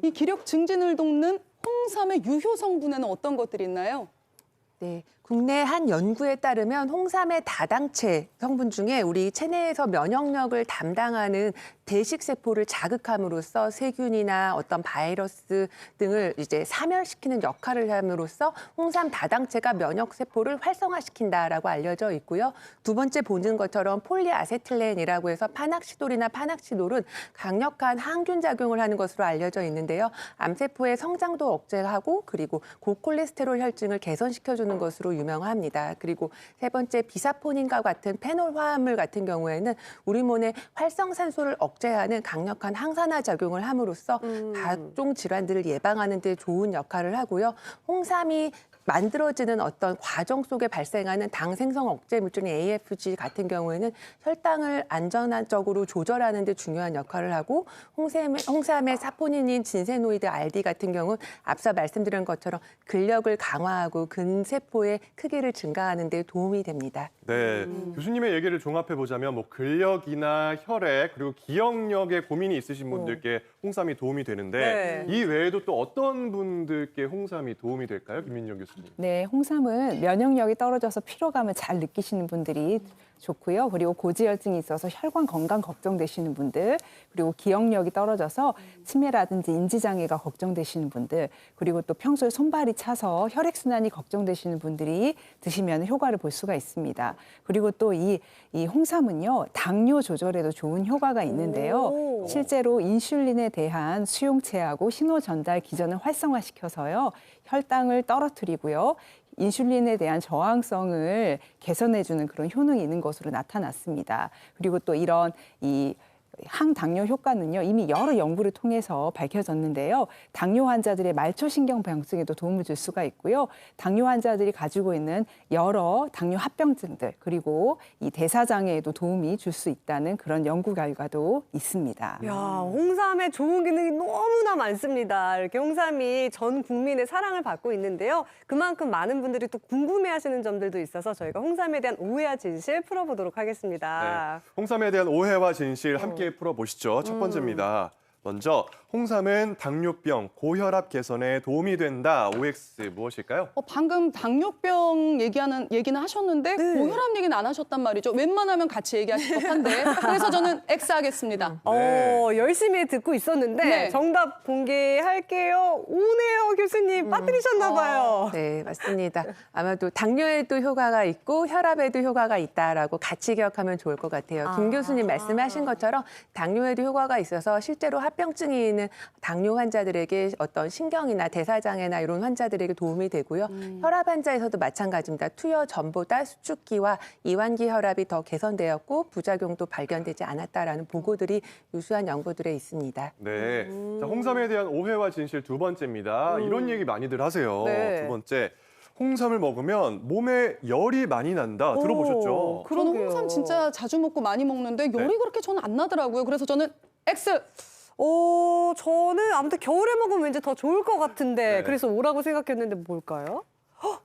이 기력 증진을 돕는 홍삼의 유효 성분에는 어떤 것들이 있나요? 네, 국내 한 연구에 따르면 홍삼의 다당체 성분 중에 우리 체내에서 면역력을 담당하는 대식세포를 자극함으로써 세균이나 어떤 바이러스 등을 이제 사멸시키는 역할을 함으로써 홍삼 다당체가 면역세포를 활성화시킨다라고 알려져 있고요. 두 번째 보는 것처럼 폴리아세틸렌이라고 해서 파낙시돌이나 파낙시돌은 강력한 항균 작용을 하는 것으로 알려져 있는데요. 암세포의 성장도 억제하고 그리고 고콜레스테롤 혈증을 개선시켜주는 것으로 유명합니다. 그리고 세 번째 비사포닌과 같은 페놀 화합물 같은 경우에는 우리 몸의 활성산소를 억제하는 강력한 항산화 작용을 함으로써 각종 질환들을 예방하는 데 좋은 역할을 하고요. 홍삼이 만들어지는 어떤 과정 속에 발생하는 당 생성 억제 물질인 AFG 같은 경우에는 혈당을 안전적으로 조절하는 데 중요한 역할을 하고 홍삼의 사포닌인 진세노이드 RD 같은 경우는 앞서 말씀드린 것처럼 근력을 강화하고 근세포의 크기를 증가하는 데 도움이 됩니다. 네, 교수님의 얘기를 종합해 보자면 뭐 근력이나 혈액 그리고 기억력에 고민이 있으신 분들께 홍삼이 도움이 되는데 이 외에도 또 어떤 분들께 홍삼이 도움이 될까요, 김민정 교수님? 네, 홍삼은 면역력이 떨어져서 피로감을 잘 느끼시는 분들이 좋고요. 그리고 고지혈증이 있어서 혈관 건강 걱정되시는 분들, 그리고 기억력이 떨어져서 치매라든지 인지장애가 걱정되시는 분들, 그리고 또 평소에 손발이 차서 혈액순환이 걱정되시는 분들이 드시면 효과를 볼 수가 있습니다. 그리고 또 이 홍삼은요, 당뇨 조절에도 좋은 효과가 있는데요. 실제로 인슐린에 대한 수용체하고 신호 전달 기전을 활성화시켜서요, 혈당을 떨어뜨리고요. 인슐린에 대한 저항성을 개선해주는 그런 효능이 있는 것으로 나타났습니다. 그리고 또 이런 항당뇨 효과는요, 이미 여러 연구를 통해서 밝혀졌는데요. 당뇨 환자들의 말초신경병증에도 도움을 줄 수가 있고요. 당뇨 환자들이 가지고 있는 여러 당뇨 합병증들, 그리고 이 대사장애에도 도움이 줄 수 있다는 그런 연구 결과도 있습니다. 야, 홍삼의 좋은 기능이 너무나 많습니다. 이렇게 홍삼이 전 국민의 사랑을 받고 있는데요. 그만큼 많은 분들이 또 궁금해하시는 점들도 있어서 저희가 홍삼에 대한 오해와 진실 풀어보도록 하겠습니다. 네, 홍삼에 대한 오해와 진실 함께 풀어보시죠. 첫 번째입니다. 먼저 홍삼은 당뇨병, 고혈압 개선에 도움이 된다. OX 무엇일까요? 방금 당뇨병 얘기는 하셨는데 고혈압 얘기는 안 하셨단 말이죠. 웬만하면 같이 얘기하실 법한데. 그래서 저는 X 하겠습니다. 열심히 듣고 있었는데 네. 정답 공개할게요. 오네요, 교수님. 빠뜨리셨나 봐요. 네, 맞습니다. 아마도 당뇨에도 효과가 있고 혈압에도 효과가 있다라고 같이 기억하면 좋을 것 같아요. 김 교수님 말씀하신 것처럼 당뇨에도 효과가 있어서 실제로 합병증이 있는 당뇨 환자들에게 어떤 신경이나 대사장애나 이런 환자들에게 도움이 되고요. 혈압 환자에서도 마찬가지입니다. 투여 전보다 수축기와 이완기 혈압이 더 개선되었고 부작용도 발견되지 않았다라는 보고들이 유수한 연구들에 있습니다. 네, 자, 홍삼에 대한 오해와 진실 두 번째입니다. 이런 얘기 많이들 하세요. 네. 두 번째, 홍삼을 먹으면 몸에 열이 많이 난다. 들어보셨죠? 저는 그러게요. 홍삼 진짜 자주 먹고 많이 먹는데 열이 그렇게 저는 안 나더라고요. 그래서 저는 X. 저는 아무튼 겨울에 먹으면 왠지 더 좋을 것 같은데 네. 그래서 O라고 생각했는데 뭘까요?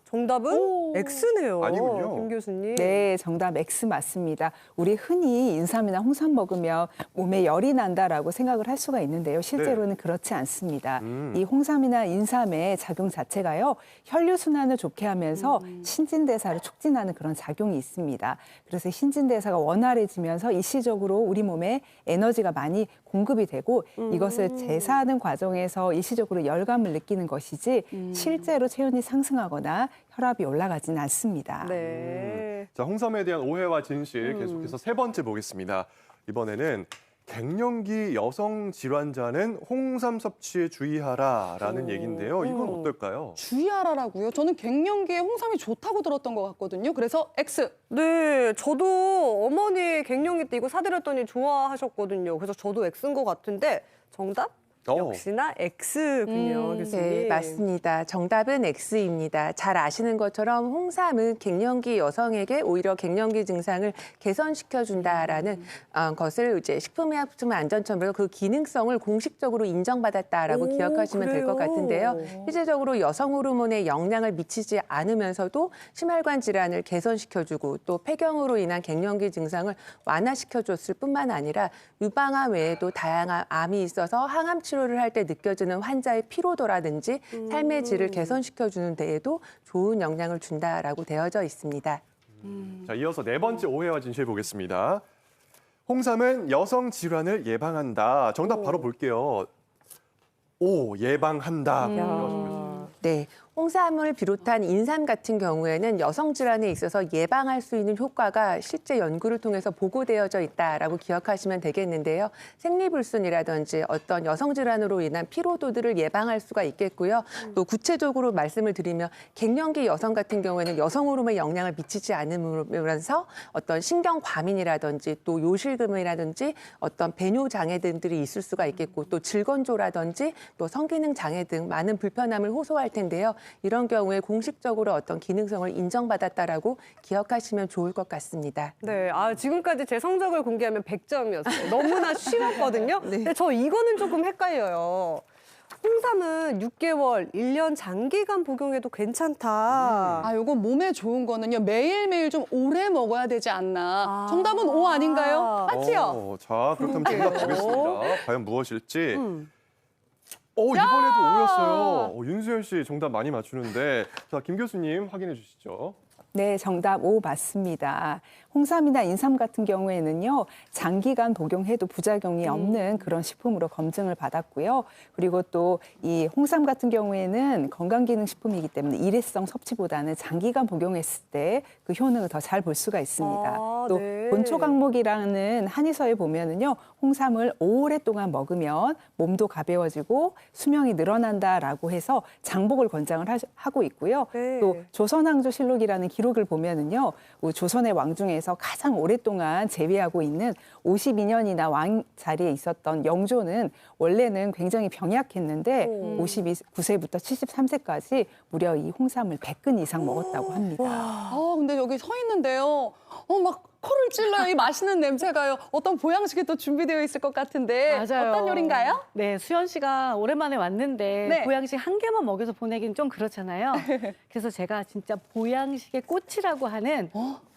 정답은 X네요. 아니군요. 김 교수님. 네, 정답 X 맞습니다. 우리 흔히 인삼이나 홍삼 먹으면 몸에 열이 난다라고 생각을 할 수가 있는데요. 실제로는 그렇지 않습니다. 이 홍삼이나 인삼의 작용 자체가요, 혈류순환을 좋게 하면서 신진대사를 촉진하는 그런 작용이 있습니다. 그래서 신진대사가 원활해지면서 일시적으로 우리 몸에 에너지가 많이 공급이 되고 이것을 제사하는 과정에서 일시적으로 열감을 느끼는 것이지 실제로 체온이 상승하거나 혈압이 올라가지는 않습니다. 네. 자, 홍삼에 대한 오해와 진실 계속해서 세 번째 보겠습니다. 이번에는 갱년기 여성 질환자는 홍삼 섭취에 주의하라라는 얘기인데요. 이건 어떨까요? 주의하라라고요. 저는 갱년기에 홍삼이 좋다고 들었던 것 같거든요. 그래서 X. 네, 저도 어머니 갱년기 때 이거 사드렸더니 좋아하셨거든요. 그래서 저도 X인 것 같은데 정답? 역시나 X군요, 교수님. 네, 맞습니다. 정답은 X입니다. 잘 아시는 것처럼 홍삼은 갱년기 여성에게 오히려 갱년기 증상을 개선시켜준다라는 것을 이제 식품의약품안전처로 그 기능성을 공식적으로 인정받았다라고 기억하시면 될 것 같은데요. 실제적으로 여성 호르몬에 영향을 미치지 않으면서도 심혈관 질환을 개선시켜주고 또 폐경으로 인한 갱년기 증상을 완화시켜줬을 뿐만 아니라 유방암 외에도 다양한 암이 있어서 항암 치료를 할 때 느껴지는 환자의 피로도라든지 삶의 질을 개선시켜주는 데에도 좋은 영향을 준다라고 되어져 있습니다. 자, 이어서 네 번째 오해와 진실 보겠습니다. 홍삼은 여성 질환을 예방한다. 정답 바로 볼게요. 오, 예방한다. 네, 홍삼을 비롯한 인삼 같은 경우에는 여성 질환에 있어서 예방할 수 있는 효과가 실제 연구를 통해서 보고되어져 있다라고 기억하시면 되겠는데요. 생리불순이라든지 어떤 여성 질환으로 인한 피로도들을 예방할 수가 있겠고요. 또 구체적으로 말씀을 드리면 갱년기 여성 같은 경우에는 여성 호르몬에 영향을 미치지 않으면서 어떤 신경 과민이라든지 또 요실금이라든지 어떤 배뇨 장애 등들이 있을 수가 있겠고 또 질건조라든지 또 성기능 장애 등 많은 불편함을 호소할 텐데요. 이런 경우에 공식적으로 어떤 기능성을 인정받았다라고 기억하시면 좋을 것 같습니다. 네, 지금까지 제 성적을 공개하면 100점이었어요. 너무나 쉬웠거든요. 근데 저 이거는 조금 헷갈려요. 홍삼은 6개월, 1년 장기간 복용해도 괜찮다. 요건 몸에 좋은 거는요. 매일매일 좀 오래 먹어야 되지 않나. 정답은 O 아닌가요? 맞지요? 자, 그렇다면 정답 보겠습니다. 과연 무엇일지. 이번에도 O였어요. 윤수연 씨 정답 많이 맞추는데. 자, 김 교수님 확인해 주시죠. 네, 정답 O 맞습니다. 홍삼이나 인삼 같은 경우에는요, 장기간 복용해도 부작용이 없는 그런 식품으로 검증을 받았고요. 그리고 또 이 홍삼 같은 경우에는 건강기능식품이기 때문에 일회성 섭취보다는 장기간 복용했을 때 그 효능을 더 잘 볼 수가 있습니다. 또 네. 본초 강목이라는 한의서에 보면은요, 홍삼을 오랫동안 먹으면 몸도 가벼워지고 수명이 늘어난다라고 해서 장복을 권장을 하고 있고요. 네. 또 조선왕조실록이라는 기록을 보면은요, 조선의 왕 중에서 가장 오랫동안 재위하고 있는 52년이나 왕 자리에 있었던 영조는 원래는 굉장히 병약했는데 59세부터 73세까지 무려 이 홍삼을 100근 이상 먹었다고 합니다. 근데 여기 서 있는데요. 막 코를 찔러요. 이 맛있는 냄새가요. 어떤 보양식이 또 준비되어 있을 것 같은데 맞아요. 어떤 요리인가요? 네, 수연 씨가 오랜만에 왔는데 네. 보양식 한 개만 먹여서 보내기는 좀 그렇잖아요. 그래서 제가 진짜 보양식의 꽃이라고 하는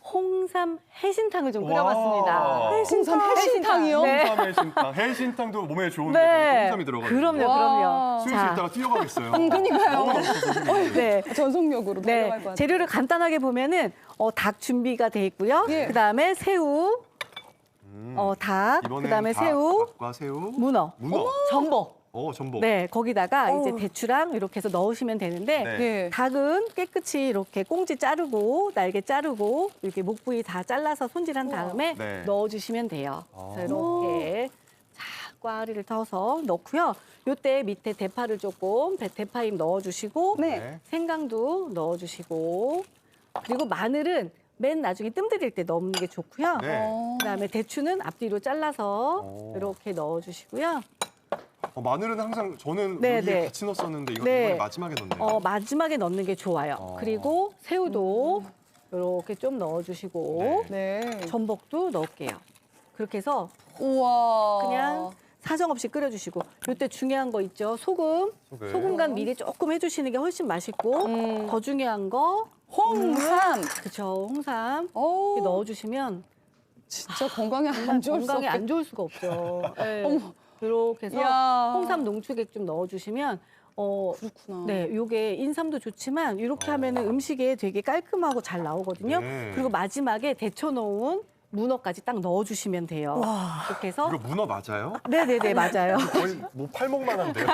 홍삼 해신탕을 좀 끓여봤습니다. 홍삼 해신탕이요? 네. 홍삼 해신탕. 해신탕도 몸에 좋은데 네. 홍삼이 들어가요. 그럼요, 와. 그럼요. 수연 씨 이따가 뛰어가겠어요. 그러니까요. 네. 전속력으로 네, 달려갈 것 같아요. 재료를 간단하게 보면은 닭 준비가 돼 있고요. 예. 그다음에 새우, 닭, 이번엔 그다음에 새우, 닭과 새우, 문어, 전복. 전복. 네, 거기다가 이제 대추랑 이렇게 해서 넣으시면 되는데 네. 예. 닭은 깨끗이 이렇게 꽁지 자르고 날개 자르고 이렇게 목 부위 다 잘라서 손질한 다음에 네. 넣어주시면 돼요. 그래서 이렇게 자 꽈리를 터서 넣고요. 요때 밑에 대파를 조금 대파잎 넣어주시고 네. 생강도 넣어주시고 그리고 마늘은 맨 나중에 뜸 들일 때 넣는 게 좋고요. 네. 그다음에 대추는 앞뒤로 잘라서 이렇게 넣어주시고요. 마늘은 항상 저는 네, 여기에 네. 같이 넣었었는데 이거 네. 이번에 마지막에 넣네요. 마지막에 넣는 게 좋아요. 그리고 새우도 이렇게 좀 넣어주시고 네. 전복도 넣을게요. 그렇게 해서 우와. 그냥 사정없이 끓여주시고 이때 중요한 거 있죠. 소금. 소금. 소금간 미리 조금 해주시는 게 훨씬 맛있고 더 중요한 거 홍삼. 그쵸 홍삼 어우, 이렇게 넣어주시면 진짜 건강에 안 좋을 수 건강에 없겠 안 좋을 수가 없죠. 네. 이렇게 해서 이야. 홍삼 농축액 좀 넣어주시면 그렇구나. 네, 요게 인삼도 좋지만 이렇게 하면은 음식에 되게 깔끔하고 잘 나오거든요. 네. 그리고 마지막에 데쳐놓은 문어까지 딱 넣어주시면 돼요. 이렇게 해서 이거 문어 맞아요? 네네네 맞아요. 거의 뭐 팔목만 한데요.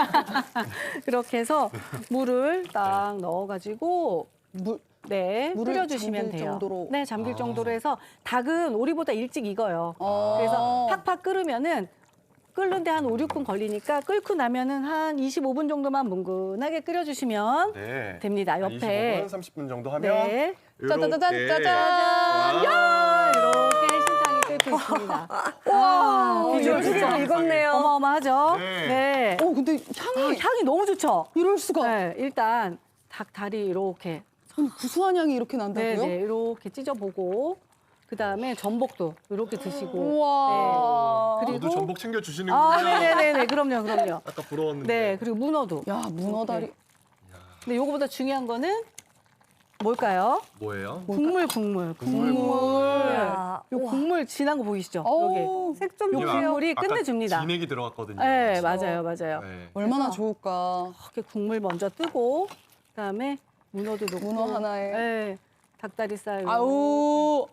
그렇게 해서 물을 딱 넣어가지고 네 물을 끓여주시면 잠길 돼요. 정도로? 네 잠길 정도로 해서 닭은 오리보다 일찍 익어요. 어. 그래서 팍팍 끓으면은 끓는데 한 5, 6분 걸리니까 끓고 나면은 한 25분 정도만 뭉근하게 끓여주시면 네. 됩니다. 옆에 25분, 30분 정도 하면 네. 짜자자잔, 이렇게. 짜잔. 야, 이렇게 해신탕이 끓고 있습니다. 와, 비주얼 진짜 진짜 익었네요. 어마어마하죠? 네. 네. 근데 향이 향이 너무 좋죠? 이럴 수가. 네, 일단 닭 다리 이렇게 구수한 향이 이렇게 난다고요? 네, 이렇게 찢어보고 그다음에 전복도 이렇게 드시고 우와. 네. 저도 전복 챙겨 주시는군요. 네네네 그럼요. 아까 부러웠는데. 네, 그리고 문어도. 야, 문어 다리. 근데 요거보다 중요한 거는 뭘까요? 뭐예요? 국물. 이야, 요 국물 진한 거 보이시죠? 어우, 여기. 색 좀 요 보세요. 국물이 아까 끝내줍니다. 진액이 들어갔거든요. 네, 맞아요. 네. 얼마나 좋을까. 이렇게 국물 먼저 뜨고 그다음에 문어도 넣고 문어 하나에. 네, 닭다리살. 아우,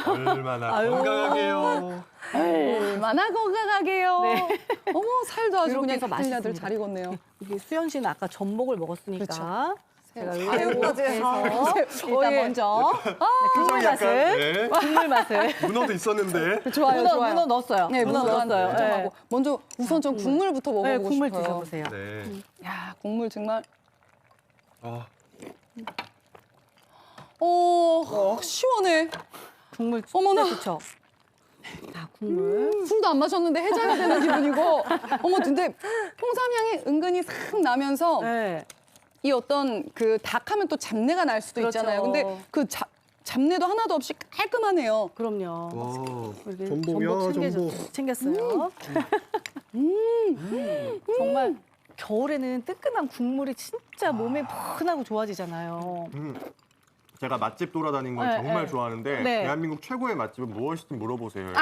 얼마나 아유. 건강하게요. 얼마나 건강하게요. 네. 어머, 살도 아주 이렇게 그냥 해서 달라들 맛있습니다. 잘 익었네요. 이게 수연 씨는 아까 전복을 먹었으니까 그렇죠. 제가 새우까지 해서. 일단 먼저 국물 표정이 맛을 약간, 네. 국물 맛을 문어도 있었는데. 좋아요, 좋아요. 문어 넣었어요. 네, 문어 넣었어요. 인정하고. 네. 먼저 우선 좀 국물부터 네, 먹어보고 국물 싶어요. 드셔보세요. 네. 야, 국물 정말. 아, 시원해. 국물 어머나. 좋죠. 자, 국물. 술도 안 마셨는데 해장이 되는 기분이고. 어머, 근데 홍삼향이 은근히 싹 나면서 네. 이 어떤 그 닭하면 또 잡내가 날 수도 그렇죠. 있잖아요. 근데 그 잡내도 하나도 없이 깔끔하네요. 그럼요. 와, 이렇게 전복이야, 챙겼어요. 정말 겨울에는 뜨끈한 국물이 진짜 몸에 푸근하고 좋아지잖아요. 제가 맛집 돌아다니는 걸 네, 정말 네. 좋아하는데 네. 대한민국 최고의 맛집은 무엇이든 물어보세요.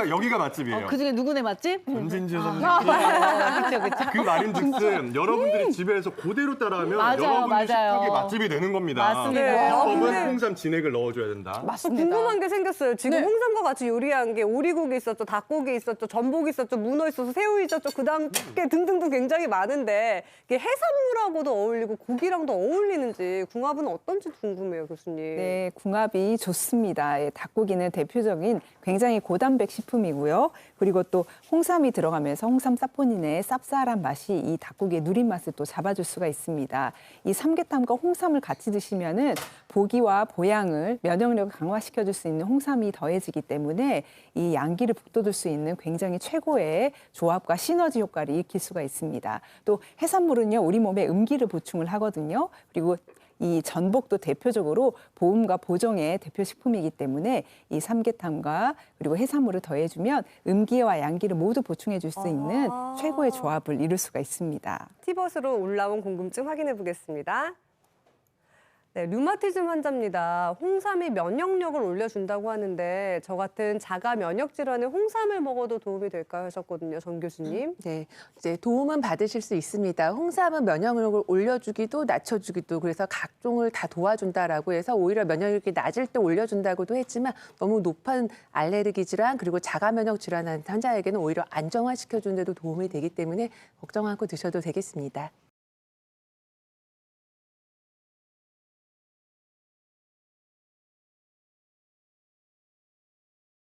여기가 맛집이에요. 그중에 누구네 맛집? 전진주 선생님 그렇죠, 그렇죠. 그 말인즉슨 여러분들이 집에서 그대로 따라하면 맞아요, 여러분들 맞아요. 식탁이 맛집이 되는 겁니다. 맞습니다. 네. 비법은 근데- 홍삼 진액을 넣어줘야 된다. 맞습니다. 궁금한 게 생겼어요. 지금 네. 홍삼과 같이 요리한 게 오리고기 있었죠, 닭고기 있었죠, 전복 있었죠, 문어 있었죠, 새우 있었죠, 그다음 게 등등등 굉장히 많은데 이게 해산물하고도 어울리고 고기랑도 어울리는지 궁합은 어떤지 궁금해요, 교수님. 네, 궁합이 좋습니다. 예, 닭고기는 대표적인 굉장히 고단백 식품이고요. 그리고 또 홍삼이 들어가면서 홍삼 사포닌의 쌉쌀한 맛이 이 닭고기의 누린 맛을 또 잡아줄 수가 있습니다. 이 삼계탕과 홍삼을 같이 드시면은 보기와 보양을 면역력을 강화시켜줄 수 있는 홍삼이 더해지기 때문에 이 양기를 북돋을 수 있는 굉장히 최고의 조합과 시너지 효과를 일으킬 수가 있습니다. 또 해산물은요, 우리 몸에 음기를 보충을 하거든요. 그리고 이 전복도 대표적으로 보음과 보정의 대표 식품이기 때문에 이 삼계탕과 그리고 해산물을 더해주면 음기와 양기를 모두 보충해줄 수 있는 최고의 조합을 이룰 수가 있습니다. 티벗으로 올라온 궁금증 확인해 보겠습니다. 네, 류마티즘 환자입니다. 홍삼이 면역력을 올려준다고 하는데 저 같은 자가 면역 질환에 홍삼을 먹어도 도움이 될까요? 하셨거든요, 정 교수님. 네, 이제 도움은 받으실 수 있습니다. 홍삼은 면역력을 올려주기도 낮춰주기도 그래서 각종을 다 도와준다라고 해서 오히려 면역력이 낮을 때 올려준다고도 했지만 너무 높은 알레르기 질환 그리고 자가 면역 질환한 환자에게는 오히려 안정화시켜주는 데도 도움이 되기 때문에 걱정 않고 드셔도 되겠습니다.